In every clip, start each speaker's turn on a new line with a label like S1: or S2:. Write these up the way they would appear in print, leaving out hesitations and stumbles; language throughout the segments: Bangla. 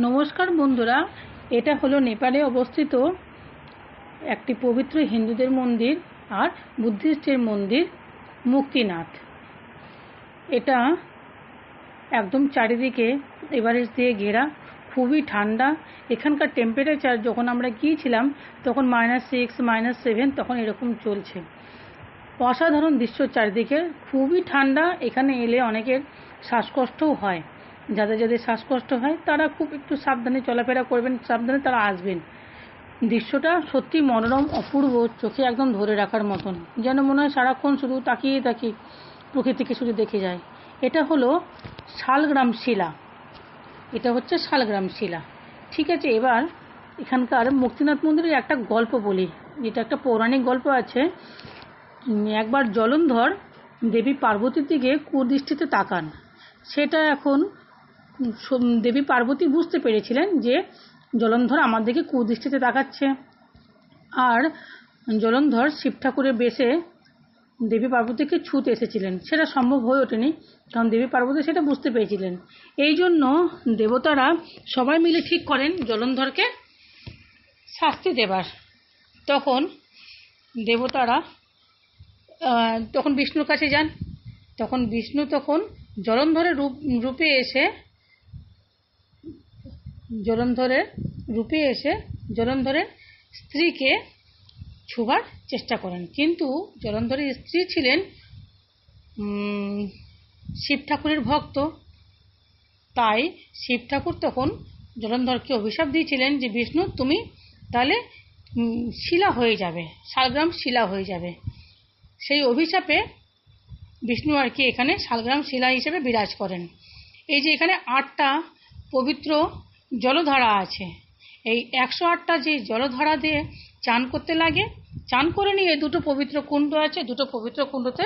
S1: নমস্কার বন্ধুরা, এটা হলো নেপালে অবস্থিত একটি পবিত্র হিন্দুদের মন্দির আর বুদ্ধিস্টের মন্দির মুক্তিনাথ। এটা একদম চারিদিকে এভারেস্ট দিয়ে ঘেরা, খুবই ঠান্ডা। এখানকার টেম্পারেচার যখন আমরা গিয়েছিলাম তখন -6 -7 তখন এরকম চলছে। অসাধারণ দৃশ্য চারিদিকে, খুবই ঠান্ডা। এখানে এলে অনেকের শ্বাসকষ্টও হয়। যাদের যাদের শ্বাসকষ্ট হয় তারা খুব একটু সাবধানে চলাফেরা করবেন, সাবধানে তারা আসবেন। দৃশ্যটা সত্যি মনোরম, অপূর্ব, চোখে একদম ধরে রাখার মতন, যেন মনে হয় সারাক্ষণ শুধু তাকিয়ে তাকি প্রকৃতিকে শুধু দেখে যায়। এটা হলো শালগ্রাম শিলা, এটা হচ্ছে শালগ্রাম শিলা। ঠিক আছে, এবার এখানকার মুক্তিনাথ মন্দিরের একটা গল্প বলি, যেটা একটা পৌরাণিক গল্প আছে। একবার জলন্ধর দেবী পার্বতীর দিকে কুদৃষ্টিতে তাকান। সেটা এখন দেবী পার্বতী বুঝতে পেরেছিলেন যে জলন্ধর আমার দিকে কুদৃষ্টিতে তাকাচ্ছে। আর জলন্ধর শিব ঠাকুরের বেশে দেবী পার্বতীকে ছুঁতে এসেছিলেন। সেটা সম্ভব হয়ে ওঠেনি, কারণ দেবী পার্বতী সেটা বুঝতে পেরেছিলেন। এই জন্য দেবতারা সবাই মিলে ঠিক করেন জলন্ধরকে শাস্তি দেবার। তখন দেবতারা তখন বিষ্ণুর কাছে যান। তখন বিষ্ণু তখন জলন্ধরের রূপে এসে জলন্ধরের স্ত্রীকে ছোঁয়ার চেষ্টা করেন। কিন্তু জলন্ধরের স্ত্রী ছিলেন শিব ঠাকুরের ভক্ত। তাই শিব ঠাকুর তখন জলন্ধরকে অভিশাপ দিয়েছিলেন যে বিষ্ণু, তুমি তাহলে শিলা হয়ে যাবে, শালগ্রাম শিলা হয়ে যাবে। সেই অভিশাপে বিষ্ণু আর কি এখানে শালগ্রাম শিলা হিসেবে বিরাজ করেন। এই যে এখানে 8টা পবিত্র জলধারা আছে, এই 108টা যে জলধারা দিয়ে চান করতে লাগে। চান করে নিয়ে 2টো পবিত্র কুণ্ড আছে, 2টো পবিত্র কুণ্ডতে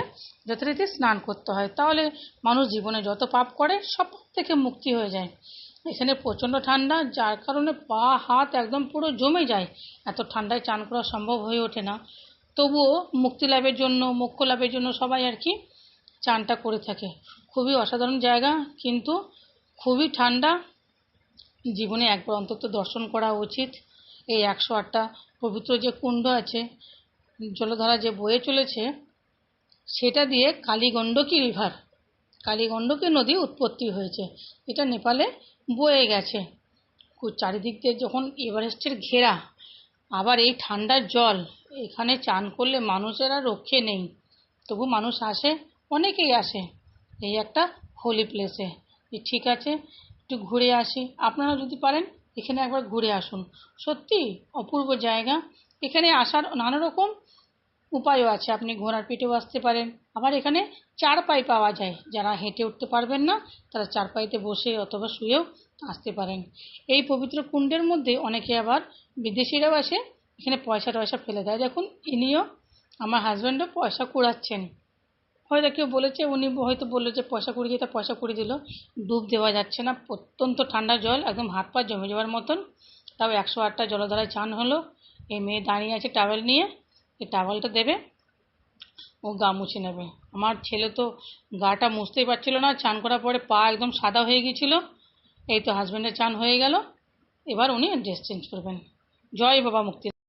S1: যথারীতি স্নান করতে হয়। তাহলে মানুষ জীবনে যত পাপ করে সব থেকে মুক্তি হয়ে যায়। এখানে প্রচণ্ড ঠান্ডা, যার কারণে পা হাত একদম পুরো জমে যায়। এত ঠান্ডায় চান করা সম্ভব হয়ে ওঠে না। তবুও মুক্তি লাভের জন্য, মোক্ষ লাভের জন্য সবাই আর কি চানটা করে থাকে। খুবই অসাধারণ জায়গা, কিন্তু খুবই ঠান্ডা। জীবনে একবার অন্তত দর্শন করা উচিত। এই 108টা পবিত্র যে কুণ্ড আছে, জলধারা যে বয়ে চলেছে, সেটা দিয়ে কালীগণ্ডকী নদী উৎপত্তি হয়েছে। এটা নেপালে বয়ে গেছে। চারিদিক দিয়ে যখন এভারেস্টের ঘেরা, আবার এই ঠান্ডার জল, এখানে চান করলে মানুষের আর রক্ষে নেই। তবু মানুষ আসে, অনেকেই আসে এই একটা হোলি প্লেসে। ঠিক আছে, একটু ঘুরে আসি। আপনারা যদি পারেন এখানে একবার ঘুরে আসুন। সত্যি অপূর্ব জায়গা। এখানে আসার নানা রকম উপায়ও আছে। আপনি ঘোড়ার পিঠেও আসতে পারেন, আবার এখানে চারপাই পাওয়া যায়। যারা হেঁটে উঠতে পারবেন না তারা চারপাইতে বসে অথবা শুয়েও আসতে পারেন। এই পবিত্র কুণ্ডের মধ্যে অনেকে আবার বিদেশিরাও আসে, এখানে পয়সা টয়সা ফেলে দেয়। দেখুন, ইনিও, আমার হাজব্যান্ডও পয়সা কুড়াচ্ছেন। হয়তো কেউ বলেছে, উনি হয়তো বললো যে পয়সা কুড়িয়ে দিতে, পয়সা কুড়িয়ে দিল। ডুব দেওয়া যাচ্ছে না, অত্যন্ত ঠান্ডা জল, একদম হাত পা জমে যাওয়ার মতন। তাও 108টা জলধারায় চান হলো। এই মেয়ে দাঁড়িয়ে আছে টাওয়েল নিয়ে, এই টাওয়েলটা দেবে, ও গা মুছে নেবে। আমার ছেলে তো গাটা মুছতেই পারছিল না, চান করার পরে পা একদম সাদা হয়ে গিয়েছিল। এই তো হাজব্যান্ডের চান হয়ে গেল, এবার উনি ড্রেস চেঞ্জ করবেন। জয় বাবা মুক্তি।